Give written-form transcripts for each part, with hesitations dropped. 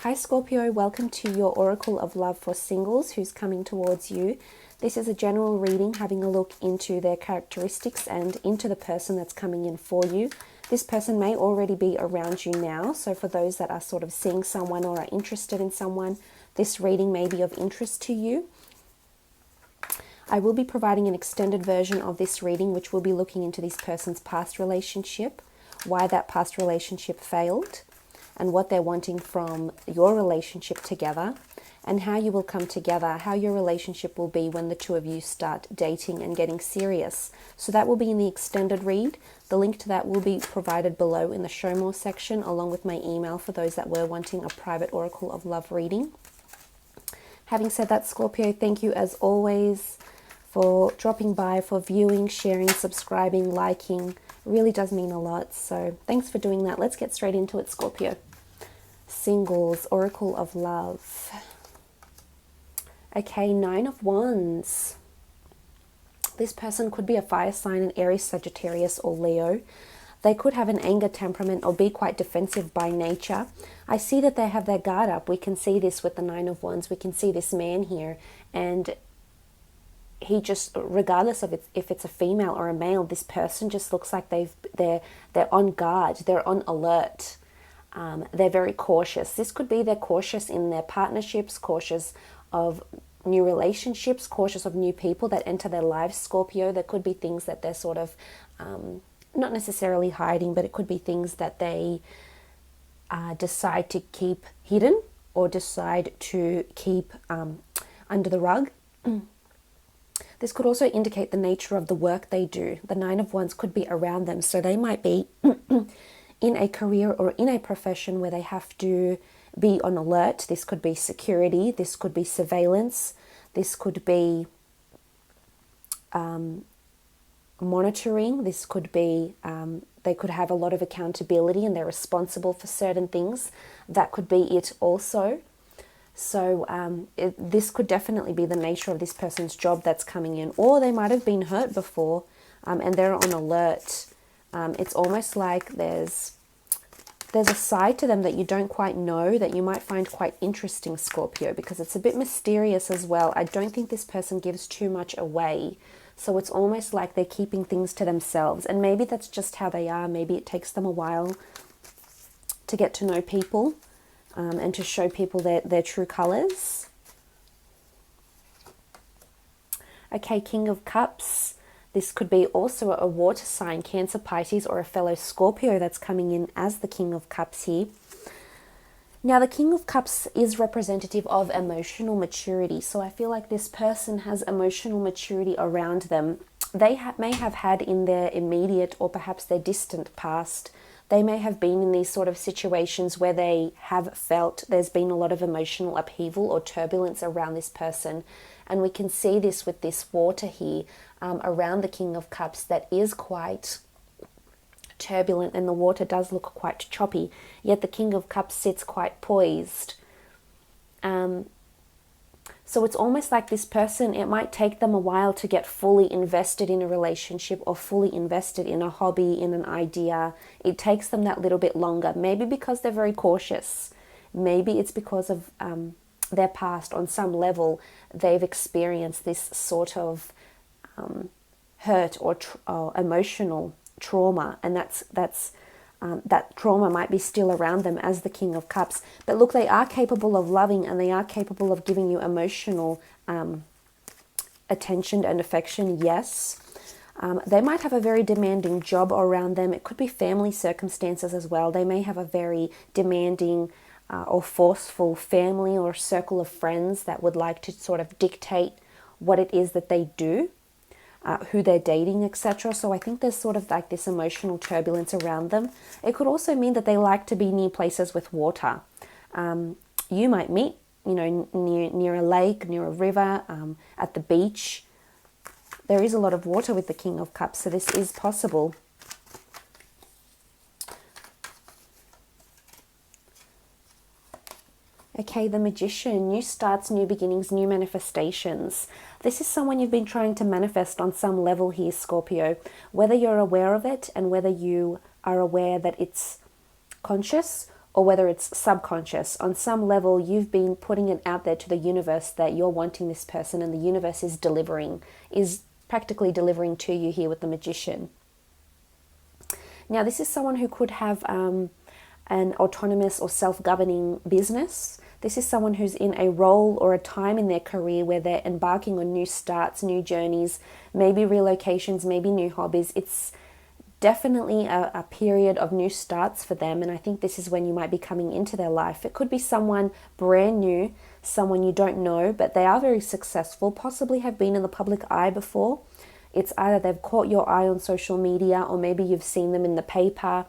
Hi Scorpio, welcome to your Oracle of Love for singles who's coming towards you. This is a general reading having a look into their characteristics and into the person that's coming in for you. This person may already be around you now, so for those that are sort of seeing someone or are interested in someone, this reading may be of interest to you. I will be providing an extended version of this reading, which will be looking into this person's past relationship, why that past relationship failed, and what they're wanting from your relationship together, and how you will come together, how your relationship will be when the two of you start dating and getting serious. So that will be in the extended read. The link to that will be provided below in the show more section, along with my email for those that were wanting a private Oracle of Love reading. Having said that, Scorpio, thank you as always for dropping by, for viewing, sharing, subscribing, liking. It really does mean a lot. So thanks for doing that. Let's get straight into it, Scorpio. Singles, Oracle of Love. Okay, 9 of Wands. This person could be a fire sign, an Aries, Sagittarius, or Leo. They could have an anger temperament or be quite defensive by nature. I see that they have their guard up. We can see this with the 9 of Wands. We can see this man here, and he just, regardless of if it's a female or a male, this person just looks like they're on guard. They're on alert. They're very cautious. This could be they're cautious in their partnerships, cautious of new relationships, cautious of new people that enter their lives, Scorpio. There could be things that they're sort of not necessarily hiding, but it could be things that they decide to keep hidden or decide to keep under the rug. This could also indicate the nature of the work they do. The 9 of Wands could be around them, so they might be in a career or in a profession where they have to be on alert. This could be security, this could be surveillance, this could be monitoring, this could be, they could have a lot of accountability and they're responsible for certain things. That could be it also. So this could definitely be the nature of this person's job that's coming in. Or they might have been hurt before and they're on alert. It's almost like there's a side to them that you don't quite know, that you might find quite interesting, Scorpio, because it's a bit mysterious as well. I don't think this person gives too much away. So it's almost like they're keeping things to themselves. And maybe that's just how they are. Maybe it takes them a while to get to know people and to show people their true colors. Okay, King of Cups. This could be also a water sign, Cancer, Pisces, or a fellow Scorpio that's coming in as the King of Cups here. Now, the King of Cups is representative of emotional maturity. So I feel like this person has emotional maturity around them. They may have had in their immediate or perhaps their distant past, they may have been in these sort of situations where they have felt there's been a lot of emotional upheaval or turbulence around this person. And we can see this with this water here around the King of Cups that is quite turbulent, and the water does look quite choppy, yet the King of Cups sits quite poised. So it's almost like this person, it might take them a while to get fully invested in a relationship or fully invested in a hobby, in an idea. It takes them that little bit longer, maybe because they're very cautious. Maybe it's because of their past. On some level, they've experienced this sort of hurt or emotional trauma, and that trauma might be still around them as the King of Cups. But look, they are capable of loving, and they are capable of giving you emotional attention and affection, yes. They might have a very demanding job around them. It could be family circumstances as well. They may have a very demanding or forceful family or circle of friends that would like to sort of dictate what it is that they do. Who they're dating, etc. So I think there's sort of like this emotional turbulence around them. It could also mean that they like to be near places with water. You might meet, near a lake, near a river, at the beach. There is a lot of water with the King of Cups, so this is possible. Okay, the Magician, new starts, new beginnings, new manifestations. This is someone you've been trying to manifest on some level here, Scorpio. Whether you're aware of it and whether you are aware that it's conscious, or whether it's subconscious. On some level, you've been putting it out there to the universe that you're wanting this person, and the universe is delivering, is practically delivering to you here with the Magician. Now, this is someone who could have an autonomous or self-governing business. This is someone who's in a role or a time in their career where they're embarking on new starts, new journeys, maybe relocations, maybe new hobbies. It's definitely a period of new starts for them, and I think this is when you might be coming into their life. It could be someone brand new, someone you don't know, but they are very successful, possibly have been in the public eye before. It's either they've caught your eye on social media, or maybe you've seen them in the paper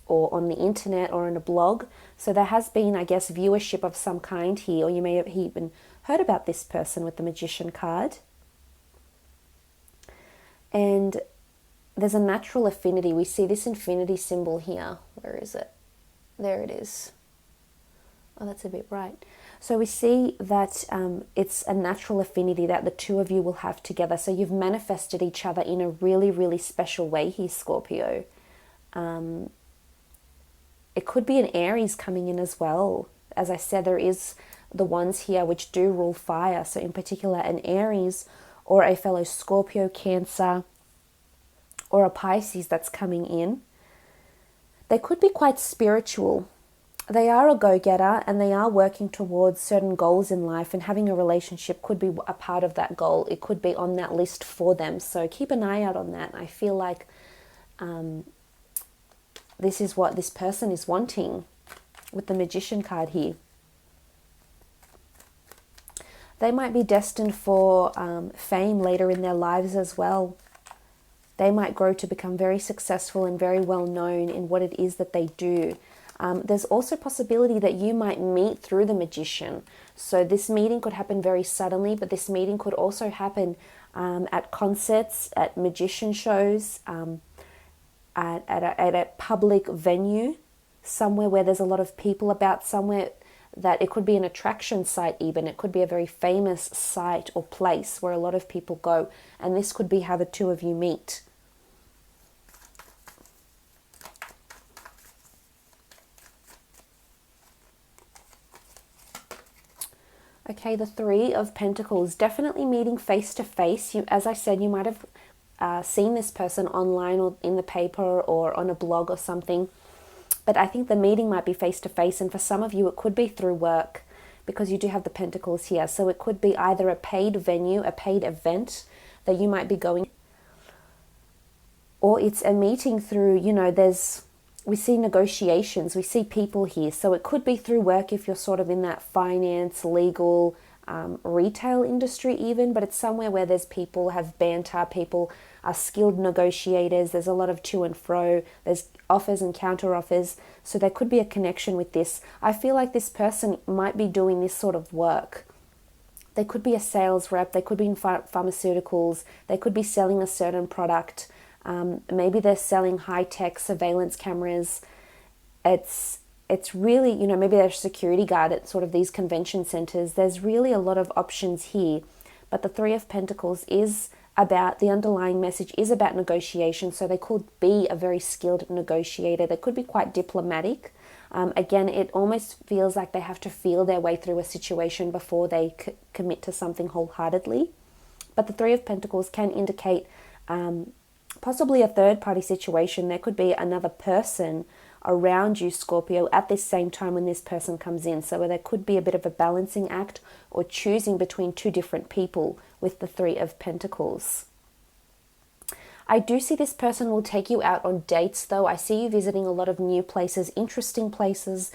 or on the internet or in a blog. So there has been, I guess, viewership of some kind here, or you may have even heard about this person with the Magician card. And there's a natural affinity. We see this infinity symbol here. Where is it? There it is. Oh, that's a bit bright. So we see that it's a natural affinity that the two of you will have together. So you've manifested each other in a really, really special way here, Scorpio. It could be an Aries coming in as well. As I said, there is the ones here which do rule fire. So in particular, an Aries or a fellow Scorpio, Cancer, or a Pisces that's coming in. They could be quite spiritual. They are a go-getter, and they are working towards certain goals in life, and having a relationship could be a part of that goal. It could be on that list for them. So keep an eye out on that. I feel like this is what this person is wanting with the Magician card here. They might be destined for fame later in their lives as well. They might grow to become very successful and very well known in what it is that they do. There's also a possibility that you might meet through the Magician. So this meeting could happen very suddenly, but this meeting could also happen at concerts, at magician shows, at a public venue, somewhere where there's a lot of people about, somewhere that it could be an attraction site even. It could be a very famous site or place where a lot of people go. And this could be how the two of you meet. Okay, the Three of Pentacles, definitely meeting face to face. As I said, you might have seen this person online or in the paper or on a blog or something. But I think the meeting might be face to face, and for some of you it could be through work, because you do have the Pentacles here. So it could be either a paid venue, a paid event that you might be going, or it's a meeting through, we see negotiations, we see people here. So it could be through work if you're sort of in that finance, legal, retail industry even, but it's somewhere where there's people, have banter, people are skilled negotiators, there's a lot of to and fro, there's offers and counter offers, so there could be a connection with this. I feel like this person might be doing this sort of work. They could be a sales rep, they could be in pharmaceuticals, they could be selling a certain product, maybe they're selling high-tech surveillance cameras. It's really, maybe they're a security guard at sort of these convention centers. There's really a lot of options here. But the Three of Pentacles is about, the underlying message is about negotiation. So they could be a very skilled negotiator. They could be quite diplomatic. Again, it almost feels like they have to feel their way through a situation before they commit to something wholeheartedly. But the Three of Pentacles can indicate possibly a third-party situation. There could be another person around you, Scorpio, at this same time when this person comes in. So there could be a bit of a balancing act or choosing between two different people with the Three of Pentacles. I do see this person will take you out on dates though. I see you visiting a lot of new places, interesting places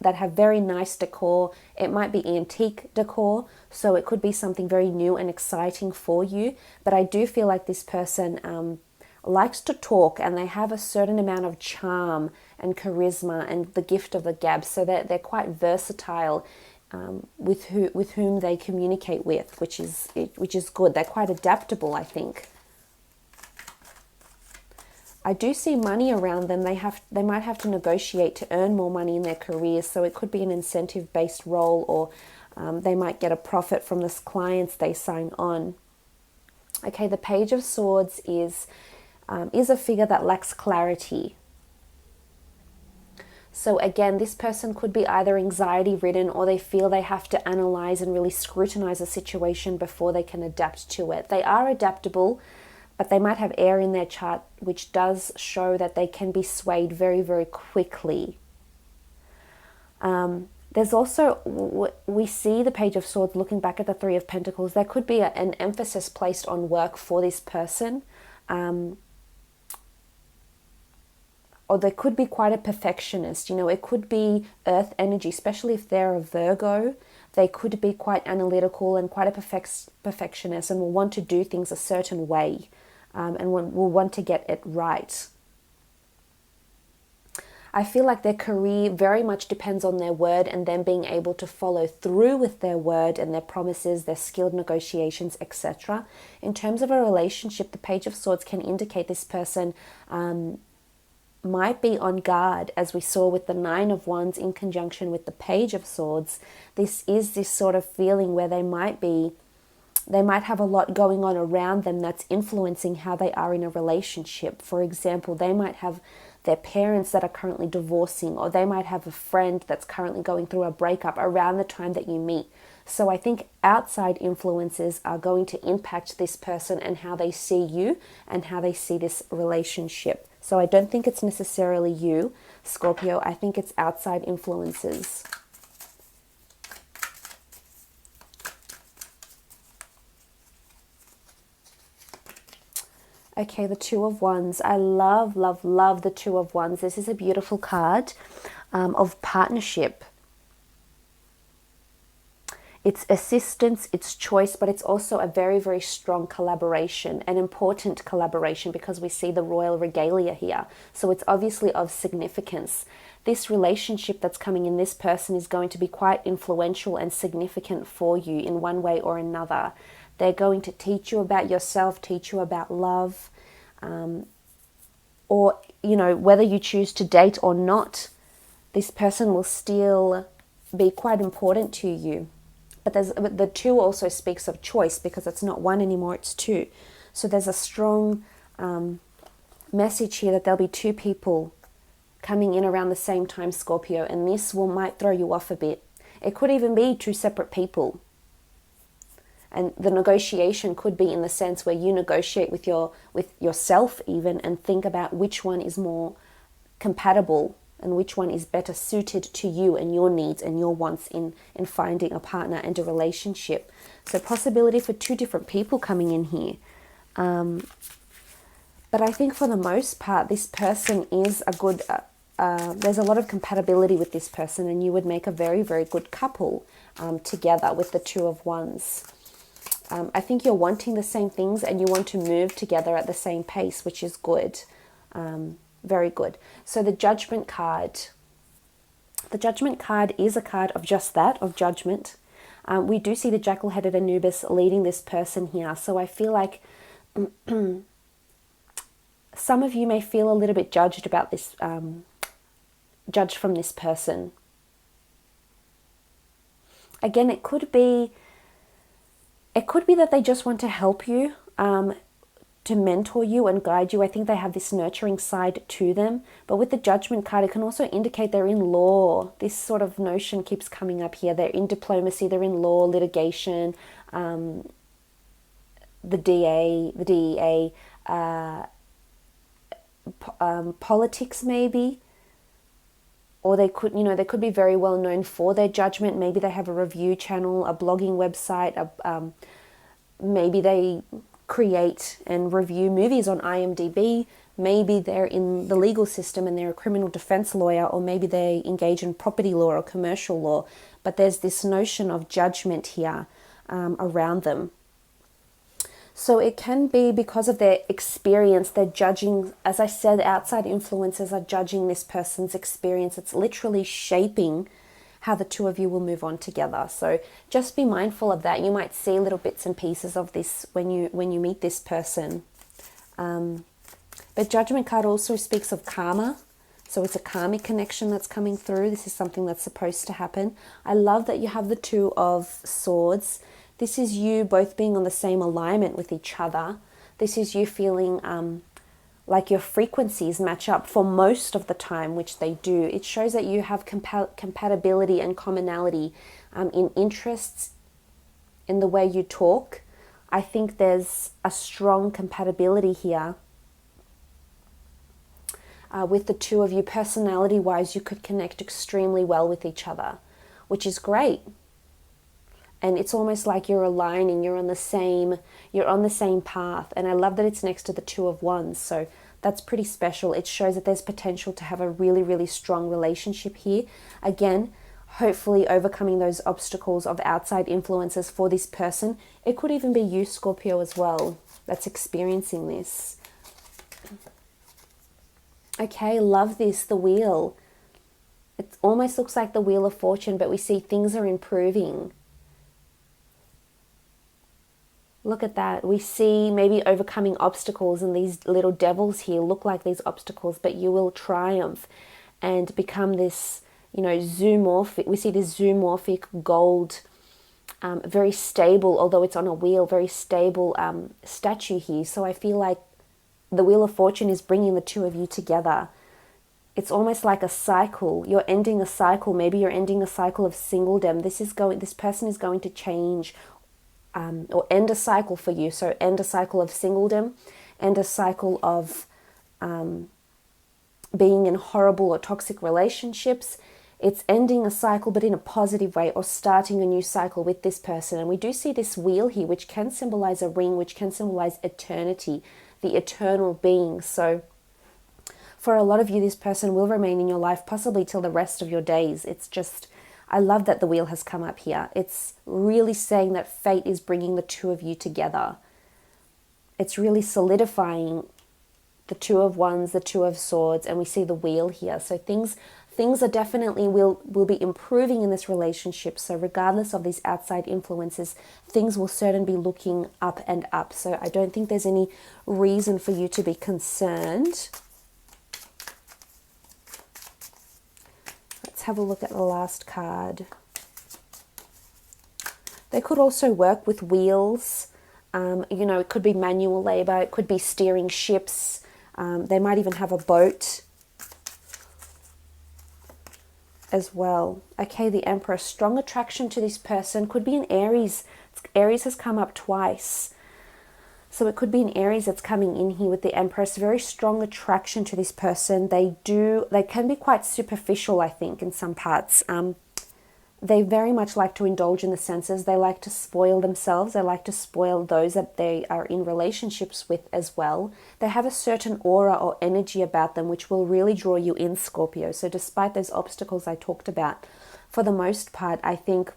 that have very nice decor. It might be antique decor, so it could be something very new and exciting for you. But I do feel like this person likes to talk, and they have a certain amount of charm and charisma and the gift of the gab. So they're quite versatile with whom they communicate with, which is good. They're quite adaptable, I think. I do see money around them. They might have to negotiate to earn more money in their careers. So it could be an incentive-based role, or they might get a profit from the clients they sign on. Okay, the Page of Swords is a figure that lacks clarity. So again, this person could be either anxiety ridden, or they feel they have to analyze and really scrutinize a situation before they can adapt to it. They are adaptable, but they might have air in their chart, which does show that they can be swayed very, very quickly. There's also, we see the Page of Swords looking back at the Three of Pentacles. There could be an emphasis placed on work for this person. Or they could be quite a perfectionist. You know, it could be earth energy, especially if they're a Virgo. They could be quite analytical and quite a perfectionist, and will want to do things a certain way, and will want to get it right. I feel like their career very much depends on their word and them being able to follow through with their word and their promises, their skilled negotiations, etc. In terms of a relationship, the Page of Swords can indicate this person might be on guard, as we saw with the Nine of Wands in conjunction with the Page of Swords. This is this sort of feeling where they might have a lot going on around them that's influencing how they are in a relationship. For example, they might have their parents that are currently divorcing, or they might have a friend that's currently going through a breakup around the time that you meet. So I think outside influences are going to impact this person and how they see you and how they see this relationship. So I don't think it's necessarily you, Scorpio. I think it's outside influences. Okay, the Two of Wands. I love, love, love the Two of Wands. This is a beautiful card of partnership. It's assistance, it's choice, but it's also a very, very strong collaboration, an important collaboration, because we see the royal regalia here. So it's obviously of significance. This relationship that's coming in, this person is going to be quite influential and significant for you in one way or another. They're going to teach you about yourself, teach you about love, or, you know, whether you choose to date or not, this person will still be quite important to you. But the two also speaks of choice, because it's not one anymore, it's two. So there's a strong message here that there'll be two people coming in around the same time, Scorpio, and this might throw you off a bit. It could even be two separate people. And the negotiation could be in the sense where you negotiate with yourself even, and think about which one is more compatible and which one is better suited to you and your needs and your wants in finding a partner and a relationship. So possibility for two different people coming in here. But I think for the most part, this person is a good, there's a lot of compatibility with this person, and you would make a very, very good couple together with the Two of Wands. I think you're wanting the same things, and you want to move together at the same pace, which is good. Very good. So the Judgment card. The Judgment card is a card of just that, of judgment. We do see the jackal-headed Anubis leading this person here. So I feel like some of you may feel a little bit judged about this, judged from this person. Again, it could be that they just want to help you, to mentor you and guide you. I think they have this nurturing side to them. But with the Judgment card, it can also indicate they're in law. This sort of notion keeps coming up here. They're in diplomacy, they're in law, litigation, the DEA, politics maybe. Or they could be very well known for their judgment. Maybe they have a review channel, a blogging website, maybe they create and review movies on IMDb. Maybe they're in the legal system and they're a criminal defense lawyer, or maybe they engage in property law or commercial law. But there's this notion of judgment here around them. So it can be because of their experience, they're judging, as I said, outside influences are judging this person's experience. It's literally shaping how the two of you will move on together. So just be mindful of that. You might see little bits and pieces of this when you meet this person. But Judgment card also speaks of karma. So it's a karmic connection that's coming through. This is something that's supposed to happen. I love that you have the Two of Swords. This is you both being on the same alignment with each other. This is you feeling like your frequencies match up for most of the time, which they do. It shows that you have compatibility and commonality in interests, in the way you talk. I think there's a strong compatibility here. With the two of you, personality-wise, you could connect extremely well with each other, which is great. And it's almost like you're aligning, you're on the same path. And I love that it's next to the Two of Wands. So that's pretty special. It shows that there's potential to have a really, really strong relationship here. Again, hopefully overcoming those obstacles of outside influences for this person. It could even be you, Scorpio, as well, that's experiencing this. Okay, love this, the Wheel. It almost looks like the Wheel of Fortune, but we see things are improving. Look at that. We see maybe overcoming obstacles, and these little devils here look like these obstacles, but you will triumph and become this, you know, zoomorphic. We see this zoomorphic gold, very stable, although it's on a wheel, very stable statue here. So I feel like the Wheel of Fortune is bringing the two of you together. It's almost like a cycle. You're ending a cycle. Maybe you're ending a cycle of singledom. This person is going to change or end a cycle for you. So end a cycle of singledom, end a cycle of being in horrible or toxic relationships. It's ending a cycle, but in a positive way, or starting a new cycle with this person. And we do see this wheel here, which can symbolize a ring, which can symbolize eternity, the eternal being. So for a lot of you, this person will remain in your life possibly till the rest of your days. It's just, I love that the wheel has come up here. It's really saying that fate is bringing the two of you together. It's really solidifying the Two of Wands, the Two of Swords, and we see the wheel here. So things are definitely will be improving in this relationship. So regardless of these outside influences, things will certainly be looking up and up. So I don't think there's any reason for you to be concerned. Let's have a look at the last card. They could also work with wheels. You know, it could be manual labor. It could be steering ships. They might even have a boat as well. Okay, the Emperor, strong attraction to this person. Could be an Aries. Aries has come up twice. So it could be an Aries that's coming in here with the Empress. Very strong attraction to this person. They can be quite superficial, I think, in some parts. They very much like to indulge in the senses. They like to spoil themselves. They like to spoil those that they are in relationships with as well. They have a certain aura or energy about them which will really draw you in, Scorpio. So despite those obstacles I talked about, for the most part, I think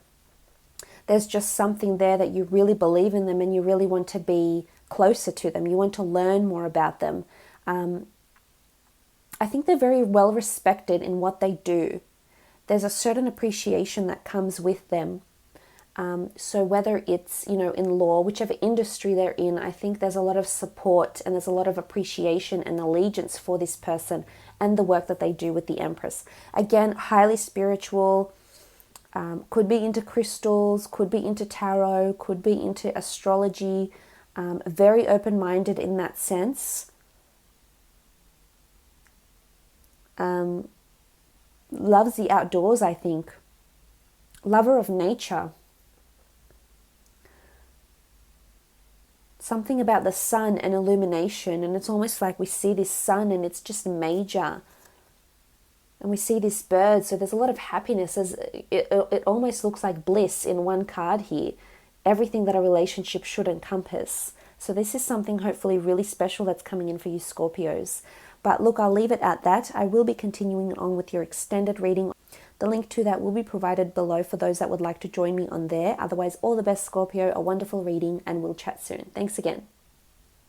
there's just something there that you really believe in them and you really want to be closer to them. You want to learn more about them. I think they're very well respected in what they do. There's a certain appreciation that comes with them. So whether it's, you know, in law, whichever industry they're in, I think there's a lot of support and there's a lot of appreciation and allegiance for this person and the work that they do with the Empress. Again, highly spiritual, could be into crystals, could be into tarot, could be into astrology, very open-minded in that sense. Loves the outdoors, I think. Lover of nature. Something about the sun and illumination, and it's almost like we see this sun and it's just major. And we see this bird, so there's a lot of happiness. It almost looks like bliss in one card here. Everything that a relationship should encompass. So this is something hopefully really special that's coming in for you, Scorpios. But look, I'll leave it at that. I will be continuing on with your extended reading. The link to that will be provided below for those that would like to join me on there. Otherwise, all the best, Scorpio, a wonderful reading, and we'll chat soon. Thanks again.